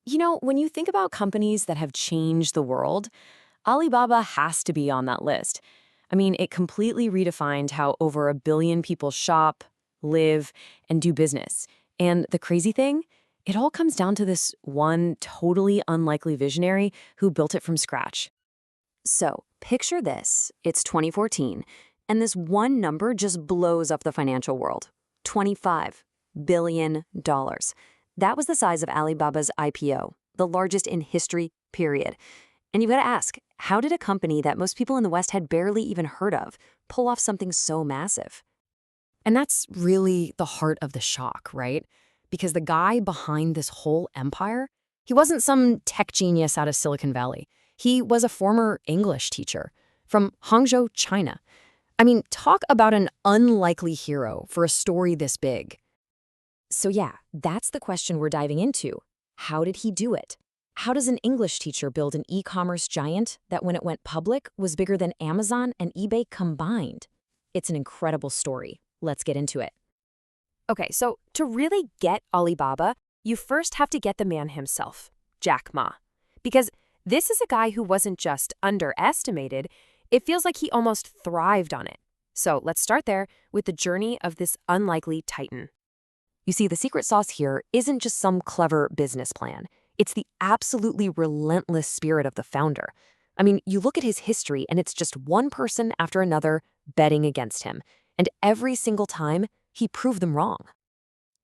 When you think about companies that have changed the world, Alibaba has to be on that list. It completely redefined how over a billion people shop, live, and do business. And the crazy thing? It all comes down to this one totally unlikely visionary who built it from scratch. So, picture this. It's 2014, and this one number just blows up the financial world. $25 billion. That was the size of Alibaba's IPO, the largest in history, period. And you've got to ask, how did a company that most people in the West had barely even heard of pull off something so massive? And that's really the heart of the shock, right? Because the guy behind this whole empire, he wasn't some tech genius out of Silicon Valley. He was a former English teacher from Hangzhou, China. Talk about an unlikely hero for a story this big. So yeah, that's the question we're diving into. How did he do it? How does an English teacher build an e-commerce giant that when it went public was bigger than Amazon and eBay combined? It's an incredible story. Let's get into it. Okay, so to really get Alibaba, you first have to get the man himself, Jack Ma. Because this is a guy who wasn't just underestimated, it feels like he almost thrived on it. So let's start there with the journey of this unlikely titan. You see, the secret sauce here isn't just some clever business plan. It's the absolutely relentless spirit of the founder. You look at his history and it's just one person after another betting against him. And every single time, he proved them wrong.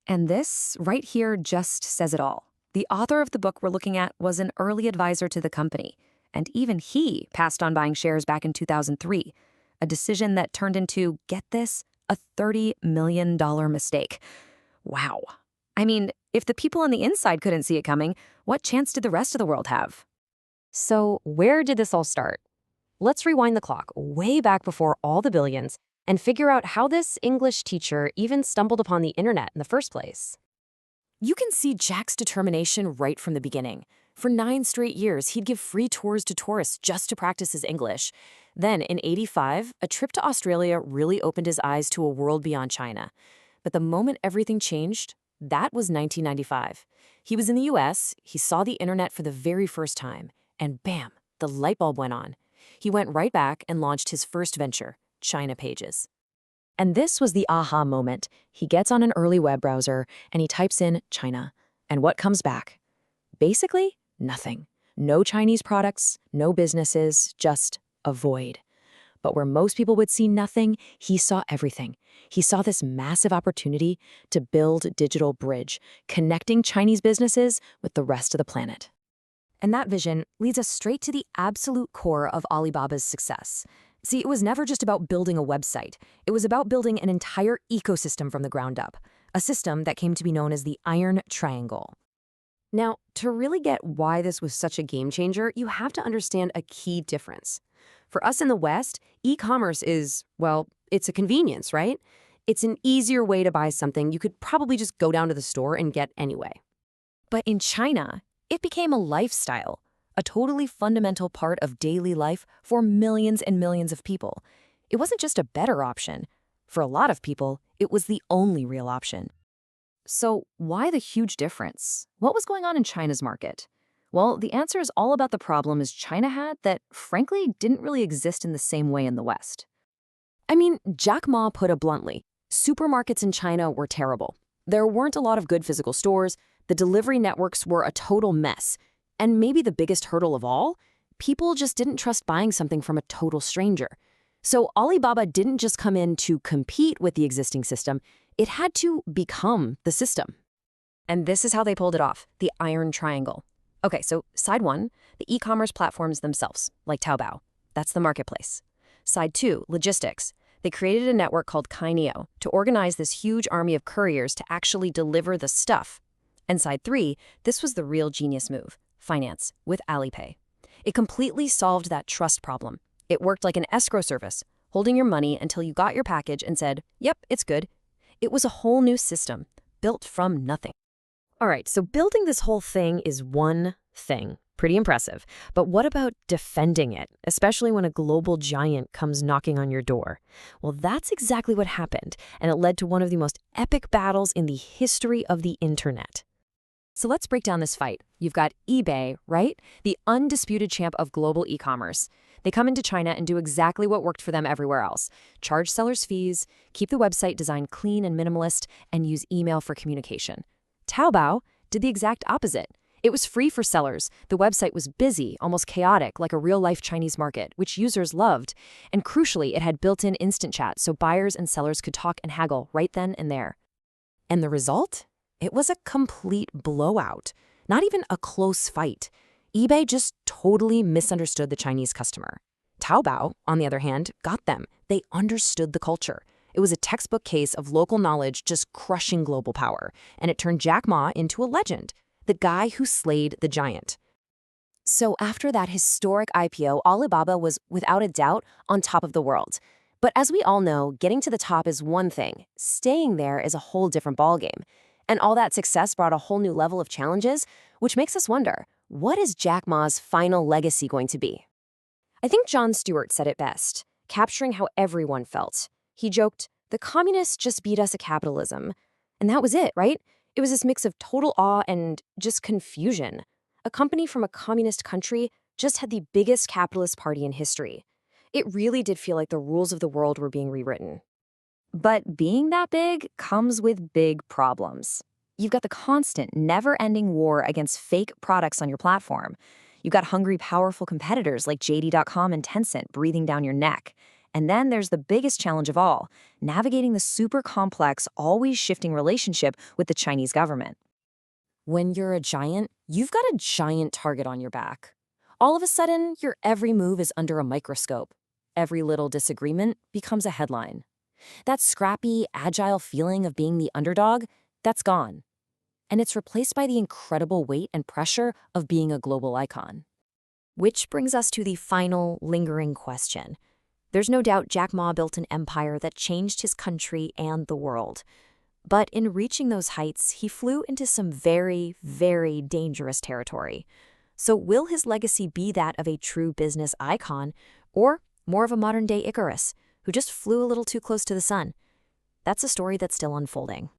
And this right here just says it all. The author of the book we're looking at was an early advisor to the company. And even he passed on buying shares back in 2003, a decision that turned into, get this, a $30 million mistake. Wow. If the people on the inside couldn't see it coming, what chance did the rest of the world have? So where did this all start? Let's rewind the clock way back before all the billions and figure out how this English teacher even stumbled upon the internet in the first place. You can see Jack's determination right from the beginning. For 9 straight years, he'd give free tours to tourists just to practice his English. Then, in '85, a trip to Australia really opened his eyes to a world beyond China. But the moment everything changed, that was 1995. He was in the US, he saw the internet for the very first time, and bam, the light bulb went on. He went right back and launched his first venture, China Pages. And this was the aha moment. He gets on an early web browser and he types in China. And what comes back? Basically, nothing. No Chinese products, no businesses, just a void. But where most people would see nothing, he saw everything. He saw this massive opportunity to build a digital bridge, connecting Chinese businesses with the rest of the planet. And that vision leads us straight to the absolute core of Alibaba's success. See, it was never just about building a website. It was about building an entire ecosystem from the ground up, a system that came to be known as the Iron Triangle. Now, to really get why this was such a game changer, you have to understand a key difference. For us in the West, e-commerce is, well, it's a convenience, right? It's an easier way to buy something you could probably just go down to the store and get anyway. But in China, it became a lifestyle, a totally fundamental part of daily life for millions and millions of people. It wasn't just a better option. For a lot of people, it was the only real option. So why the huge difference? What was going on in China's market? Well, the answer is all about the problems China had that, frankly, didn't really exist in the same way in the West. Jack Ma put it bluntly, supermarkets in China were terrible. There weren't a lot of good physical stores, the delivery networks were a total mess, and maybe the biggest hurdle of all, people just didn't trust buying something from a total stranger. So Alibaba didn't just come in to compete with the existing system, it had to become the system. And this is how they pulled it off, the Iron Triangle. Okay, so side 1, the e-commerce platforms themselves, like Taobao. That's the marketplace. Side 2, logistics. They created a network called Kaineo to organize this huge army of couriers to actually deliver the stuff. And side 3, this was the real genius move, finance, with Alipay. It completely solved that trust problem. It worked like an escrow service, holding your money until you got your package and said, yep, it's good. It was a whole new system, built from nothing. All right, so building this whole thing is one thing. Pretty impressive. But what about defending it, especially when a global giant comes knocking on your door? Well, that's exactly what happened, and it led to one of the most epic battles in the history of the internet. So let's break down this fight. You've got eBay, right? The undisputed champ of global e-commerce. They come into China and do exactly what worked for them everywhere else. Charge sellers fees, keep the website design clean and minimalist, and use email for communication. Taobao did the exact opposite. It was free for sellers. The website was busy, almost chaotic, like a real-life Chinese market, which users loved. And crucially, it had built-in instant chat, so buyers and sellers could talk and haggle right then and there. And the result? It was a complete blowout. Not even a close fight. eBay just totally misunderstood the Chinese customer. Taobao, on the other hand, got them. They understood the culture. It was a textbook case of local knowledge just crushing global power, and it turned Jack Ma into a legend, the guy who slayed the giant. So after that historic IPO, Alibaba was, without a doubt, on top of the world. But as we all know, getting to the top is one thing. Staying there is a whole different ballgame. And all that success brought a whole new level of challenges, which makes us wonder, what is Jack Ma's final legacy going to be? I think Jon Stewart said it best, capturing how everyone felt. He joked, "The communists just beat us at capitalism." And that was it, right? It was this mix of total awe and just confusion. A company from a communist country just had the biggest capitalist party in history. It really did feel like the rules of the world were being rewritten. But being that big comes with big problems. You've got the constant, never-ending war against fake products on your platform. You've got hungry, powerful competitors like JD.com and Tencent breathing down your neck. And then there's the biggest challenge of all, navigating the super complex, always shifting relationship with the Chinese government. When you're a giant, you've got a giant target on your back. All of a sudden, your every move is under a microscope. Every little disagreement becomes a headline. That scrappy, agile feeling of being the underdog, that's gone. And it's replaced by the incredible weight and pressure of being a global icon. Which brings us to the final, lingering question. There's no doubt Jack Ma built an empire that changed his country and the world. But in reaching those heights, he flew into some very, very dangerous territory. So will his legacy be that of a true business icon, or more of a modern-day Icarus, who just flew a little too close to the sun? That's a story that's still unfolding.